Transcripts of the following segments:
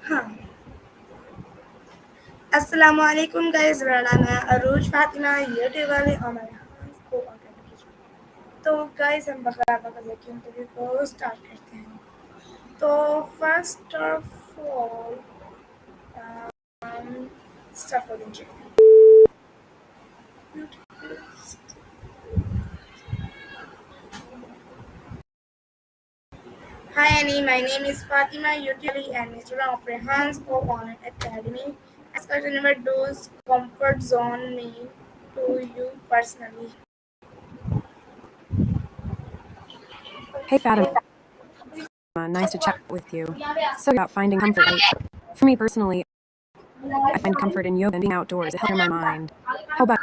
हाँ, अस्सलाम वालेकुम गाइस, मेरा नाम है अरूज फातिमा, यूट्यूब वाले हमारे यहाँ को तो गाइस हम बकरा बकरा की इंटरव्यू को स्टार्ट करते हैं। तो first of all start for interview. Hi Annie, my name is Fatima Yutili and a student of Rehan's Co-Online Academy. As a never does comfort zone mean to you personally? Hey Fatima, nice to chat with you. So about finding comfort, right? For me personally, I find comfort in yoga and being outdoors. It helps clear my mind. How about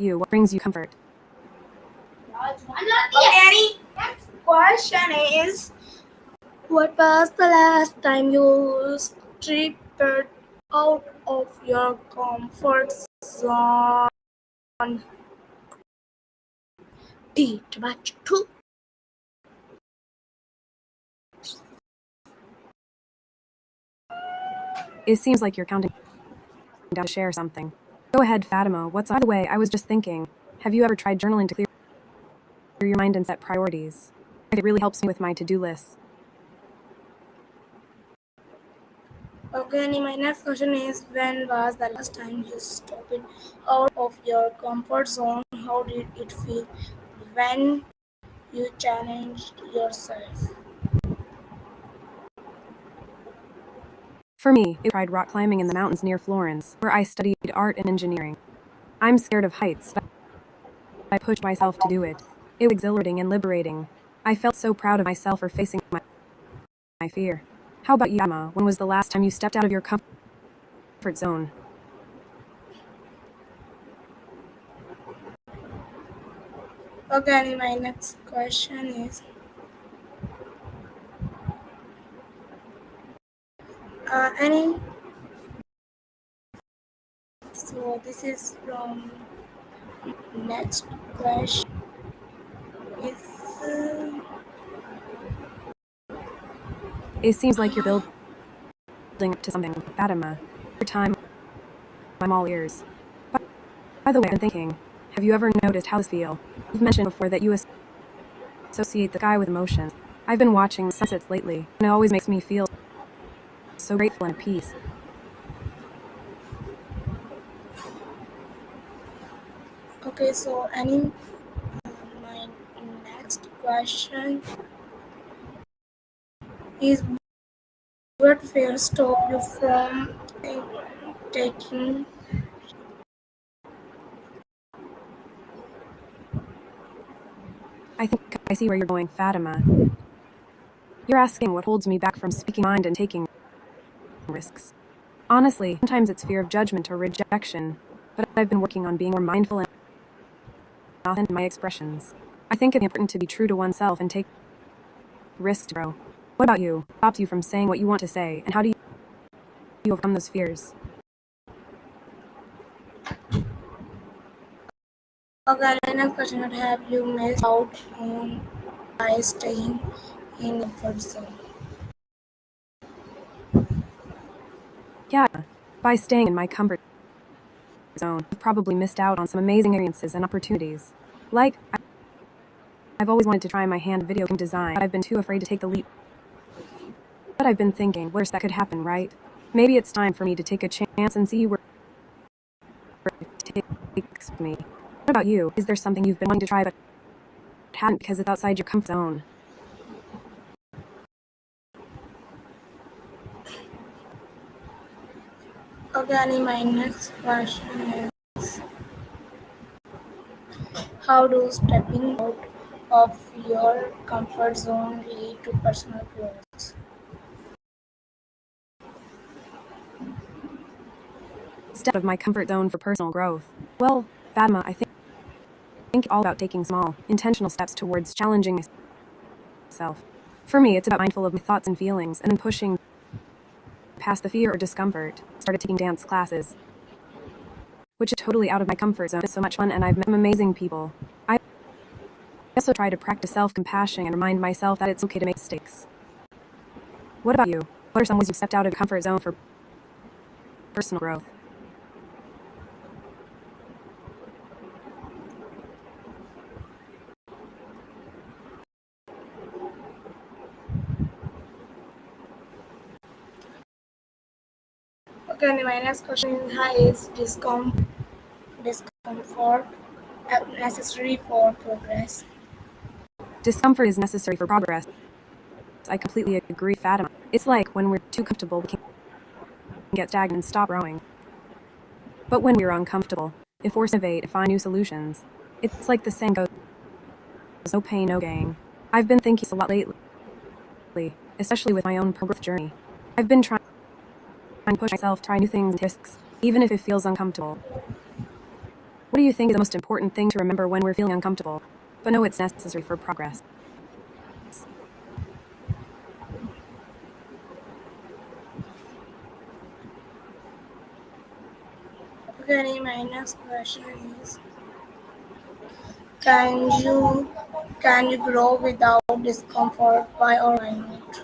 you? What brings you comfort? Okay, Annie. Next question is, what was the last time you stepped out of your comfort zone? D. Batch 2. It seems like you're counting down to share something. Go ahead, Fatima. By the way, I was just thinking, have you ever tried journaling to clear your mind and set priorities? It really helps me with my to-do lists. Okay, Annie, my next question is, when was the last time you stepped out of your comfort zone? How did it feel when you challenged yourself? For me, I tried rock climbing in the mountains near Florence, where I studied art and engineering. I'm scared of heights, but I pushed myself to do it. It was exhilarating and liberating. I felt so proud of myself for facing my fear. How about you, Emma? When was the last time you stepped out of your comfort zone? Okay, Annie, my next question is, Annie, so this is from next question is, It seems like you're building up to something, Fatima. Your time, I'm all ears. By the way, I've been thinking, have you ever noticed how this feels? You've mentioned before that you associate the sky with emotions. I've been watching sunsets lately, and it always makes me feel so grateful and at peace. okay, so Annie, my next question is, what fear stop you from taking? I think I see where you're going, Fatima. You're asking what holds me back from speaking my mind and taking risks. Honestly, sometimes it's fear of judgment or rejection, but I've been working on being more mindful and authentic in my expressions. I think it's important to be true to oneself and take risks to grow. What about you? What stops you from saying what you want to say, and how do you overcome those fears? Okay, my next question is, have you missed out on by staying in your comfort zone? Yeah, by staying in my comfort zone, I've probably missed out on some amazing experiences and opportunities. Like, I've always wanted to try my hand at video game design, but I've been too afraid to take the leap. But I've been thinking, worse that could happen, right? Maybe it's time for me to take a chance and see where it takes me. What about you? Is there something you've been wanting to try but haven't because it's outside your comfort zone? Okay, Annie, my next question is, how do stepping out of your comfort zone lead to personal growth? Step of my comfort zone for personal growth. Well, Fatima, I think it's all about taking small, intentional steps towards challenging myself. For me, it's about mindful of my thoughts and feelings and then pushing past the fear or discomfort. Started taking dance classes, which is totally out of my comfort zone. It's so much fun and I've met some amazing people. I also try to practice self-compassion and remind myself that it's okay to make mistakes. What about you? What are some ways you've stepped out of your comfort zone for personal growth? Okay, my next question is how is discomfort necessary for progress? Discomfort is necessary for progress. I completely agree, Fatima. It's like when we're too comfortable, we can get stagnant and stop growing. But when we're uncomfortable, it forces us to innovate and find new solutions. It's like the saying goes, no pain, no gain. I've been thinking a lot lately, especially with my own growth journey. I've been trying to push myself, try new things and risks, even if it feels uncomfortable. What do you think is the most important thing to remember when we're feeling uncomfortable, but know it's necessary for progress? Okay, my next question is can you can you grow without discomfort? Why or why not?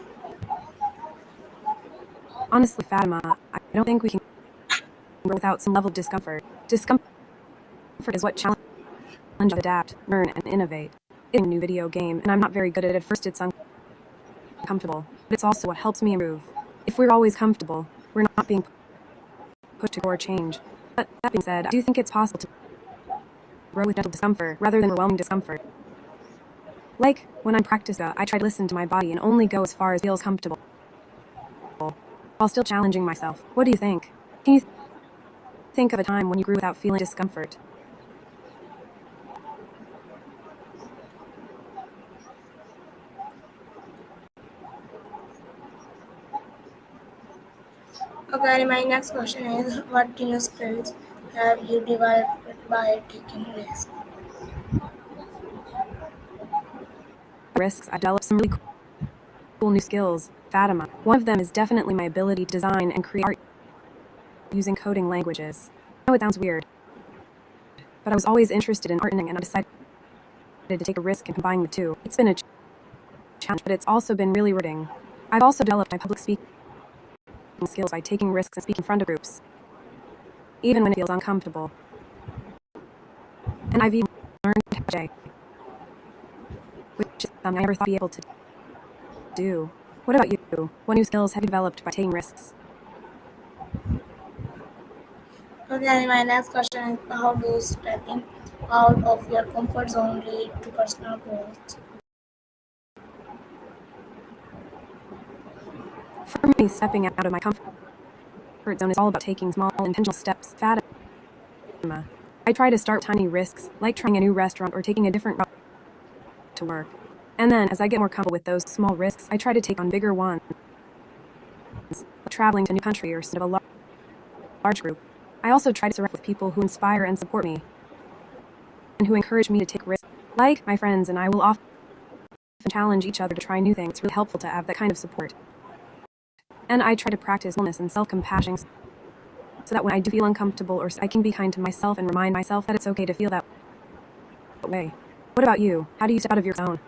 Honestly, Fatima, I don't think we can grow without some level of discomfort. Discomfort is what challenges us to adapt, learn, and innovate. It's a new video game, and I'm not very good at it. At first, it's uncomfortable, but it's also what helps me improve. If we're always comfortable, we're not being pushed to grow or change. But that being said, I do think it's possible to grow with gentle discomfort rather than overwhelming discomfort. Like when I'm practicing, I try to listen to my body and only go as far as feels comfortable, while still challenging myself. What do you think? Can you think of a time when you grew without feeling discomfort? Okay, my next question is what new skills have you developed by taking risks? Risks, I developed some really cool new skills. Fatima. One of them is definitely my ability to design and create art using coding languages. I know it sounds weird, but I was always interested in art and I decided to take a risk and combine the two. It's been a challenge, but it's also been really rewarding. I've also developed my public speaking skills by taking risks and speaking in front of groups, even when it feels uncomfortable. And I've even learned how to which is something I never thought I'd be able to do. What about you? What new skills have you developed by taking risks? Okay, my next question is how do stepping out of your comfort zone lead to personal growth? For me, stepping out of my comfort zone is all about taking small, intentional steps. Fatima. I try to start with tiny risks, like trying a new restaurant or taking a different route to work. And then, as I get more comfortable with those small risks, I try to take on bigger ones, like traveling to a new country or instead of a large group. I also try to surround myself with people who inspire and support me, and who encourage me to take risks. Like my friends and I will often challenge each other to try new things. It's really helpful to have that kind of support. And I try to practice wellness and self-compassion so that when I do feel uncomfortable or I can be kind to myself and remind myself that it's okay to feel that way. What about you? How do you step out of your zone?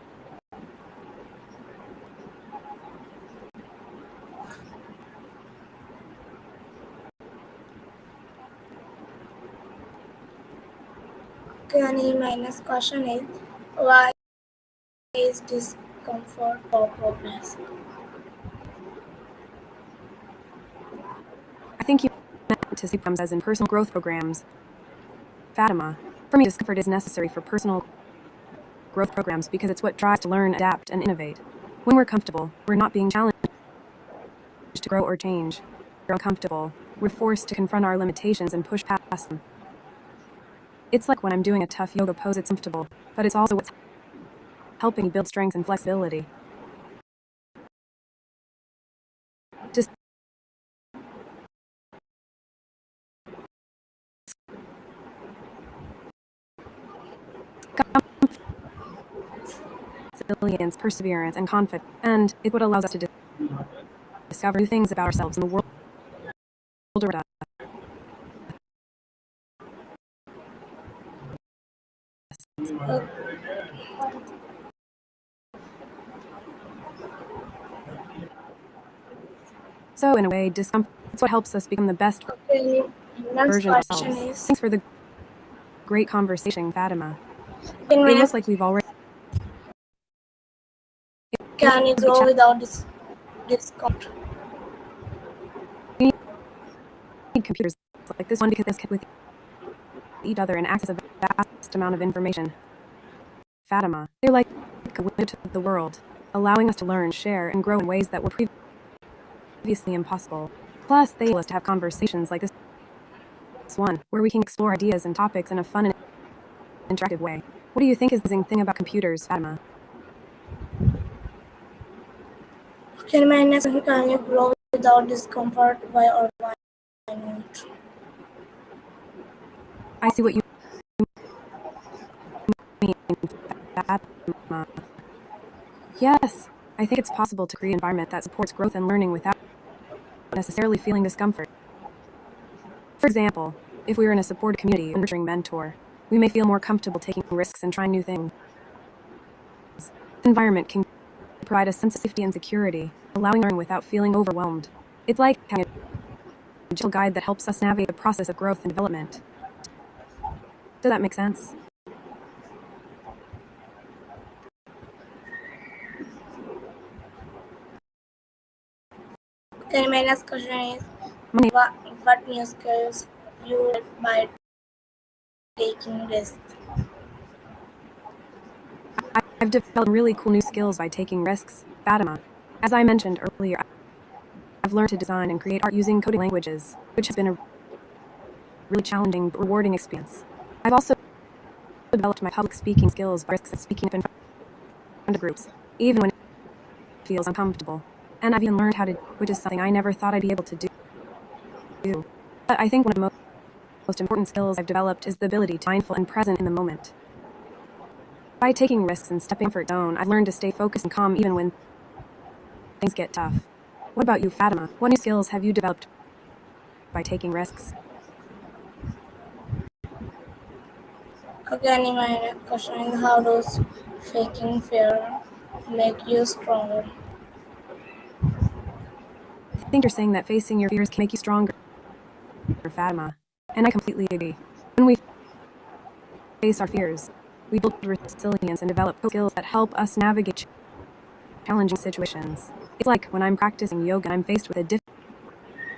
Okay, my next question is why is discomfort for progress? I think you meant to see programs as in personal growth programs. Fatima. For me, discomfort is necessary for personal growth programs because it's what drives to learn, adapt, and innovate. When we're comfortable, we're not being challenged to grow or change. We're uncomfortable. We're forced to confront our limitations and push past them. It's like when I'm doing a tough yoga pose, it's comfortable, but it's also what's helping me build strength and flexibility. Resilience, perseverance, and confidence. And it's what allows us to discover new things about ourselves and the world around Uh, So, in a way, discomfort is what helps us become the best Okay, next version of question ourselves. is, Thanks for the great conversation, Fatima. can It we looks ask, like we've already it looks can you like we grow without this discomfort? need computers like this one because this with each other and access a vast amount of information. Fatima, they're like a window to the world, allowing us to learn, share, and grow in ways that were previously impossible. Plus, they allow us to have conversations like this one, where we can explore ideas and topics in a fun and interactive way. What do you think is the amazing thing about computers, Fatima? Can my next question, can you grow without discomfort? Why or why not? I see what you mean, Fatima. Yes, I think it's possible to create an environment that supports growth and learning without necessarily feeling discomfort. For example, if we are in a supportive community and nurturing mentor, we may feel more comfortable taking risks and trying new things. The environment can provide a sense of safety and security, allowing learning without feeling overwhelmed. It's like having a gentle guide that helps us navigate the process of growth and development. Does that make sense? Okay, my next question is, My name, what new skills you learned by taking risks? I've developed really cool new skills by taking risks. Fatima. As I mentioned earlier, I've learned to design and create art using coding languages, which has been a really challenging but rewarding experience. I've also developed my public speaking skills by risks and speaking up in front of groups, even when it feels uncomfortable. And I've even learned how to, which is something I never thought I'd be able to do. But I think one of the most important skills I've developed is the ability to be mindful and present in the moment. By taking risks and stepping for its own, I've learned to stay focused and calm even when things get tough. What about you, Fatima? What new skills have you developed by taking risks? Again, my next question is, how does faking fear make you stronger? I think you're saying that facing your fears can make you stronger, Fatima. And I completely agree. When we face our fears, we build resilience and develop skills that help us navigate challenging situations. It's like when I'm practicing yoga and I'm faced with a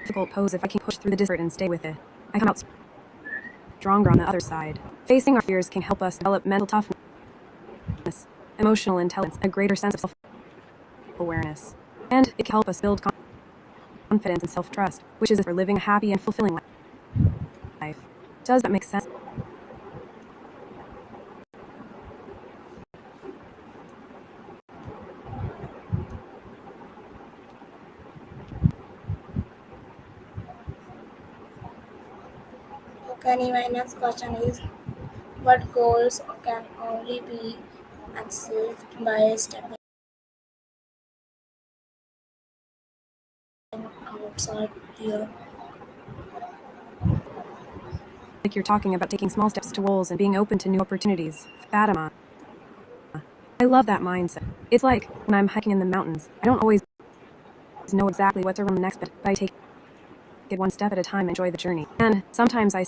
difficult pose, if I can push through the discomfort and stay with it, I come out stronger on the other side. Facing our fears can help us develop mental toughness, emotional intelligence, a greater sense of self-awareness. And it can help us build confidence and self-trust, which is for living a happy and fulfilling life. Does that make sense? Okay, my next question is, what goals can only be achieved by stepping outside your Like you're talking about taking small steps to goals and being open to new opportunities. Fatima. I love that mindset. It's like when I'm hiking in the mountains, I don't always know exactly what's around the next bit, but I take it one step at a time and enjoy the journey. And sometimes I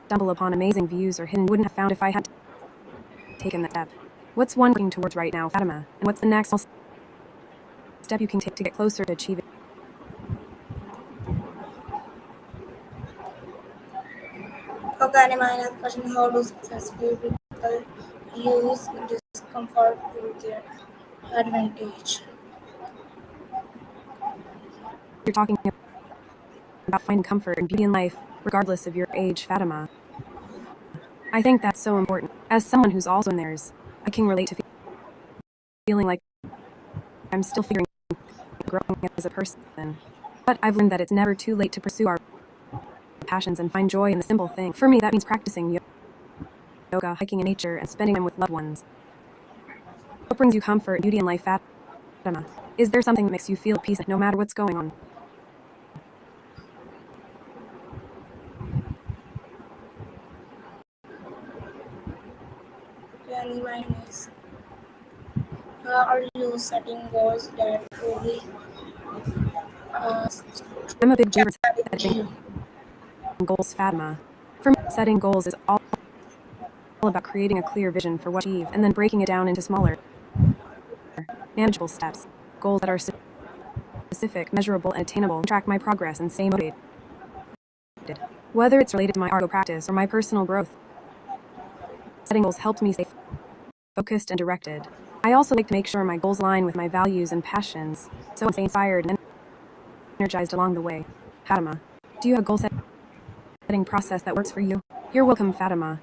stumble upon amazing views or hidden wouldn't have found if I had taken that step. What's one working towards right now, Fatima? And what's the next small step you can take to get closer to achieving? Okay, my next question, how do successful people use discomfort to their advantage? You're talking about finding comfort and beauty in life, regardless of your age, Fatima. I think that's so important. As someone who's also in theirs, I can relate to feeling like I'm still figuring growing as a person. But I've learned that it's never too late to pursue our passions and find joy in the simple thing. For me, that means practicing yoga, hiking in nature, and spending time with loved ones. What brings you comfort and beauty in life, Fatima? Is there something that makes you feel peace no matter what's going on? Okay, my is, how are you setting goals that truly I'm a big believer in setting challenging. goals, Fatima. For me, setting goals is all about creating a clear vision for what to achieve and then breaking it down into smaller, manageable steps. Goals that are specific, measurable, and attainable track my progress and stay motivated. Whether it's related to my art practice or my personal growth, setting goals helped me stay focused and directed. I also like to make sure my goals align with my values and passions, so I stay inspired and energized along the way. Fatima, do you have a goal setting process that works for you? You're welcome, Fatima.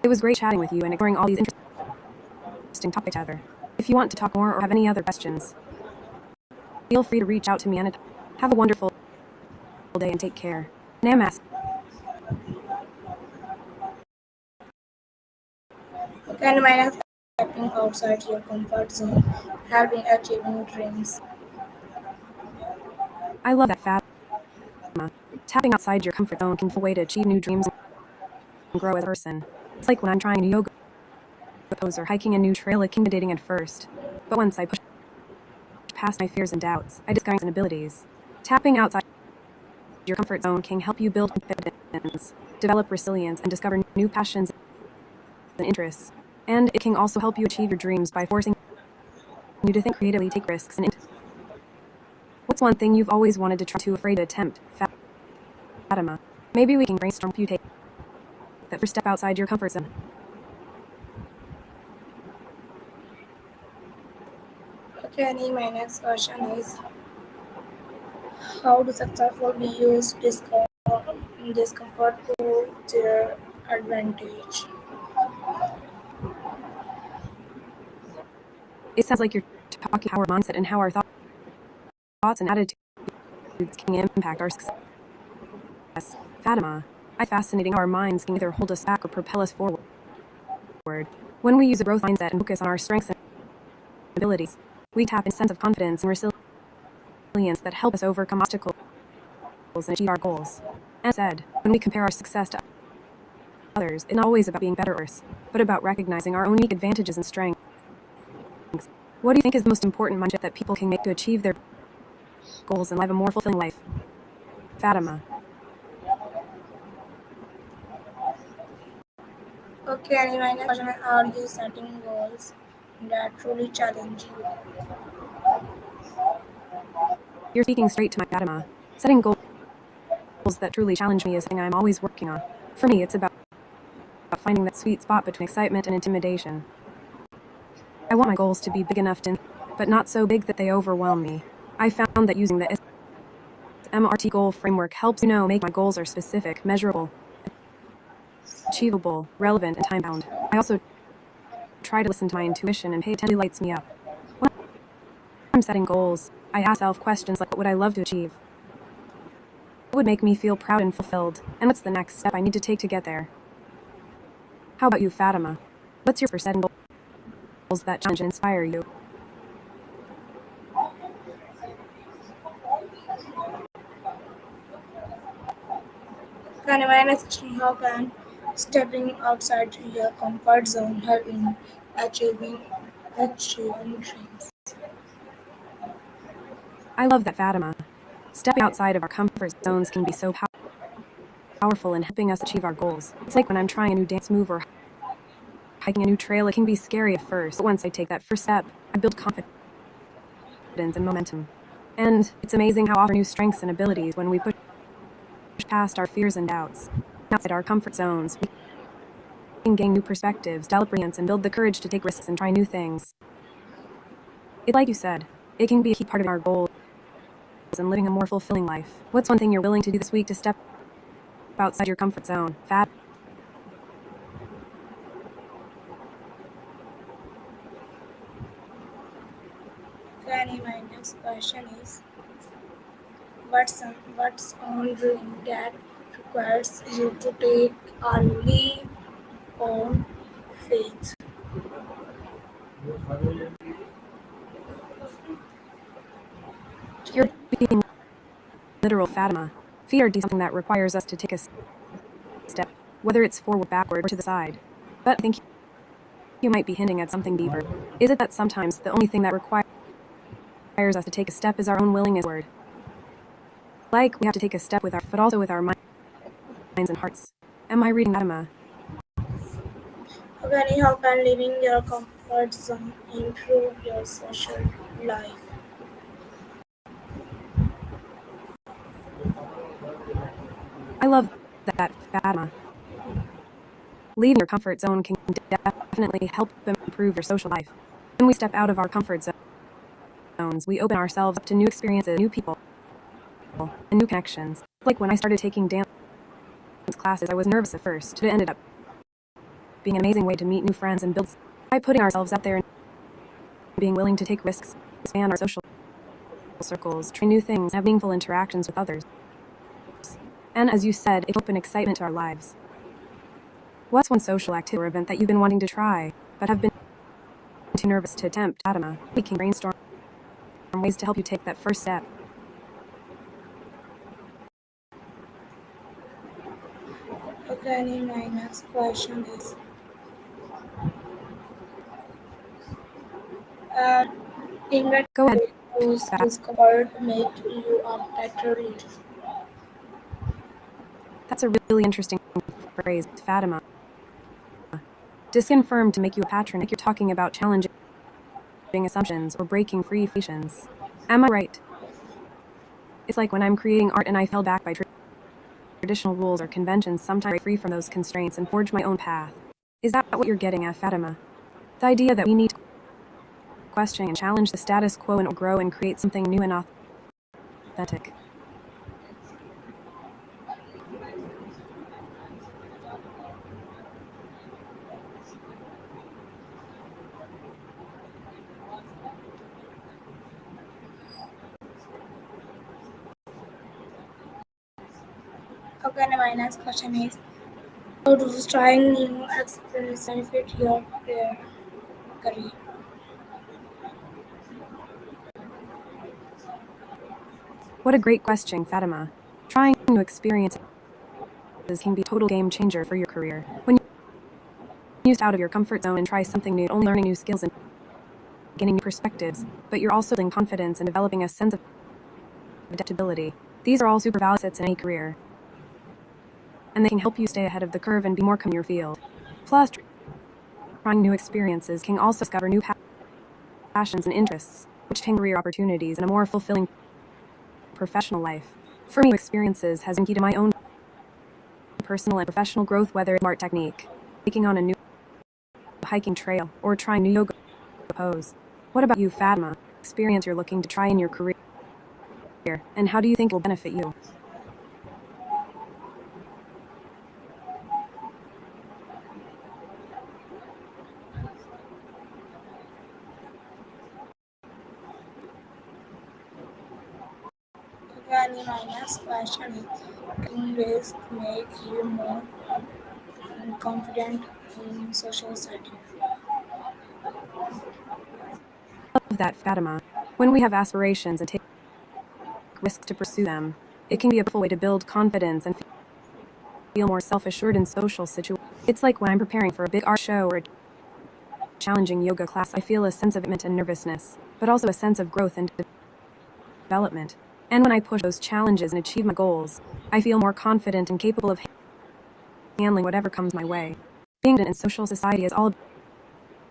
It was great chatting with you and exploring all these interesting topics together. If you want to talk more or have any other questions, feel free to reach out to me anytime. Have a wonderful day and take care. Namaste. Can minus stepping outside your comfort zone, helping achieving dreams. I love that, Fatima. Tapping outside your comfort zone can be a way to achieve new dreams and grow as a person. It's like when I'm trying a new yoga pose or hiking a new trail, it can be intimidating at first. But once I push past my fears and doubts, I discover my abilities. Tapping outside your comfort zone can help you build confidence, develop resilience, and discover new passions and interests. And it can also help you achieve your dreams by forcing you to think creatively, take risks, and what's one thing you've always wanted to try too afraid to attempt, Fatima? Maybe we can brainstorm you take that first step outside your comfort zone. Okay, Annie, my next question is how do successful use discomfort to their advantage? It sounds like you're talking how our mindset and how our thoughts and attitudes can impact our success. Fatima, I fascinating how our minds can either hold us back or propel us forward. When we use a growth mindset and focus on our strengths and abilities, we tap into a sense of confidence and resilience that help us overcome obstacles and achieve our goals. And said, when we compare our success to others, it's not always about being better or worse, but about recognizing our own unique advantages and strengths. What do you think is the most important mindset that people can make to achieve their goals and live a more fulfilling life? Fatima. Okay, Annie, my next question is are you setting goals that truly challenge you? You're speaking straight to my Fatima. Setting goals that truly challenge me is something I'm always working on. For me, it's about finding that sweet spot between excitement and intimidation. I want my goals to be big enough to, but not so big that they overwhelm me. I found that using the MRT goal framework helps make my goals are specific, measurable, achievable, relevant, and time-bound. I also try to listen to my intuition and pay attention to what lights me up. When I'm setting goals, I ask myself questions like what would I love to achieve? What would make me feel proud and fulfilled? And what's the next step I need to take to get there? How about you, Fatima? What's your for setting goals that challenge and inspire you? Can my next question how can stepping outside your comfort zone help in achieving dreams? I love that, Fatima. Stepping outside of our comfort zones can be so powerful in helping us achieve our goals. It's like when I'm trying a new dance move or hiking a new trail, it can be scary at first, but once I take that first step, I build confidence and momentum. And it's amazing how often new strengths and abilities when we push past our fears and doubts. Outside our comfort zones, we can gain new perspectives, develop resilience, and build the courage to take risks and try new things. It's like you said, it can be a key part of our goals and living a more fulfilling life. What's one thing you're willing to do this week to step outside your comfort zone? Granny, my next question is what's on dream that requires you to take a leap on faith? You're being literal, Fatima. Fear is something that requires us to take a step, whether it's forward, backward, or to the side. But I think you might be hinting at something deeper. Is it that sometimes the only thing that requires us to take a step is our own willingness forward? Like, we have to take a step with our, but also with our minds and hearts. Am I reading Fatima? Again, how can leaving your comfort zone improve your social life? I love that, Fatima. Leaving your comfort zone can definitely help improve your social life. When we step out of our comfort zones, we open ourselves up to new experiences, new people, and new connections. Like when I started taking dance classes, I was nervous at first, but it ended up being an amazing way to meet new friends and build. By putting ourselves out there and being willing to take risks, expand our social circles, try new things, have meaningful interactions with others. And as you said, it opened excitement to our lives. What's one social activity or event that you've been wanting to try, but have been too nervous to attempt? Fatima, we can brainstorm ways to help you take that first step. Okay, my next question is uh, in what Go ahead. way does discomfort make you a better leader? That's a really interesting phrase, Fatima. Disconfirmed to make you a patron, like you're talking about challenging assumptions or breaking free fictions. Am I right? It's like when I'm creating art and I fell back by traditional rules or conventions, sometimes I break free from those constraints and forge my own path. Is that what you're getting at, Fatima? The idea that we need to question and challenge the status quo and grow and create something new and authentic. Okay, my next question is how does trying new experiences benefit your career? What a great question, Fatima. Trying new experiences can be a total game changer for your career. When you step out of your comfort zone and try something new, only learning new skills and gaining new perspectives, but you're also building confidence and developing a sense of adaptability. These are all super valuable assets in any career, and they can help you stay ahead of the curve and be more in your field. Plus, trying new experiences can also discover new passions and interests, which can career opportunities and a more fulfilling professional life. For me, experiences has been key to my own personal and professional growth, whether it's art technique, taking on a new hiking trail, or trying new yoga pose. What about you, Fatima? Experience you're looking to try in your career, and how do you think it will benefit you? Okay, my next question is can risk make you more confident in social setting? Love that, Fatima. When we have aspirations and take risks to pursue them, it can be a powerful way to build confidence and feel more self-assured in social situations. It's like when I'm preparing for a big art show or a challenging yoga class, I feel a sense of excitement and nervousness, but also a sense of growth and development. And when I push those challenges and achieve my goals, I feel more confident and capable of handling whatever comes my way. Being in social society is all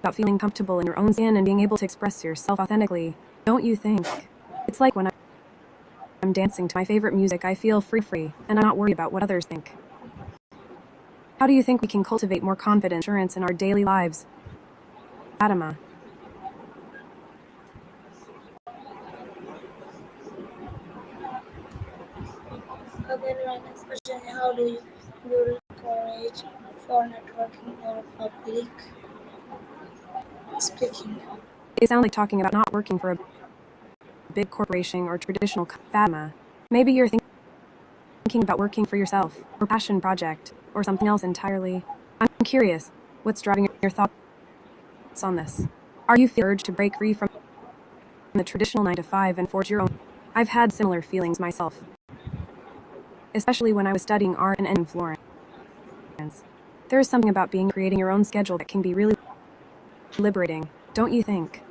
about feeling comfortable in your own skin and being able to express yourself authentically, don't you think? It's like when I'm dancing to my favorite music, I feel free, and I'm not worried about what others think. How do you think we can cultivate more confidence and assurance in our daily lives? Fatima. Okay, my next question is how do you build courage for networking or public speaking? It sounds like talking about not working for a big corporation or traditional Fatima. Maybe you're thinking about working for yourself, or passion project, or something else entirely. I'm curious, what's driving your thoughts on this? Are you feeling the urge to break free from the traditional 9 to 5 and forge your own? I've had similar feelings myself, especially when I was studying art and in Florence. There is something about creating your own schedule that can be really liberating, don't you think?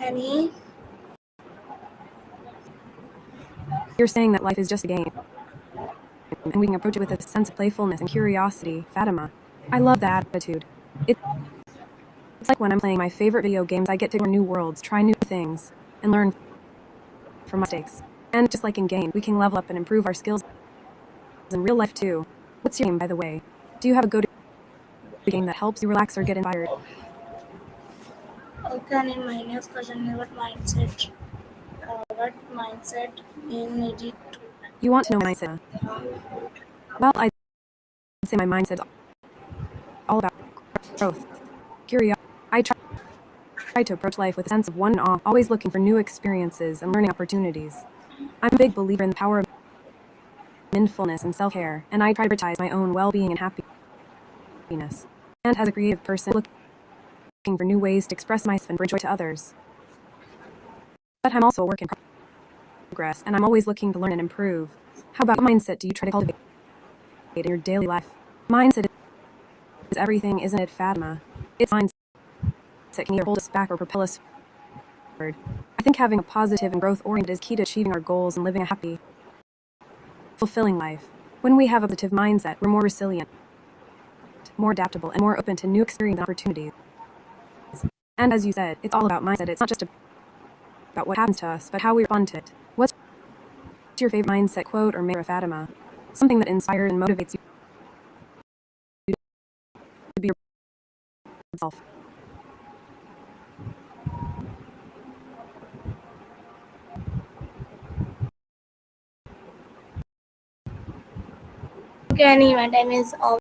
Annie? You're saying that life is just a game, and we can approach it with a sense of playfulness and curiosity, Fatima. I love that attitude. It's like when I'm playing my favorite video games, I get to explore new worlds, try new things, and learn from mistakes. And just like in game, we can level up and improve our skills in real life too. What's your game, by the way? Do you have a go-to game that helps you relax or get inspired? Okay, in my next question is what mindset in needed to You want to know my mindset? Well, I'd say my mindset's all about growth, curiosity. I try to approach life with a sense of wonder and awe, always looking for new experiences and learning opportunities. I'm a big believer in the power of mindfulness and self-care, and I try to prioritize my own well-being and happiness. And as a creative person, looking for new ways to express myself and bring joy to others. But I'm also a work in progress, and I'm always looking to learn and improve. How about what mindset do you try to cultivate in your daily life? Mindset is everything, isn't it, Fatima? It's mindset can either hold us back or propel us forward. I think having a positive and growth-oriented is key to achieving our goals and living a happy, fulfilling life. When we have a positive mindset, we're more resilient, more adaptable, and more open to new experiences and opportunities. And as you said, it's all about mindset. It's not just about what happens to us, but how we respond to it. What's your favorite mindset quote or mantra, Fatima? Something that inspires and motivates you to be yourself. Okay, Annie, my time is over.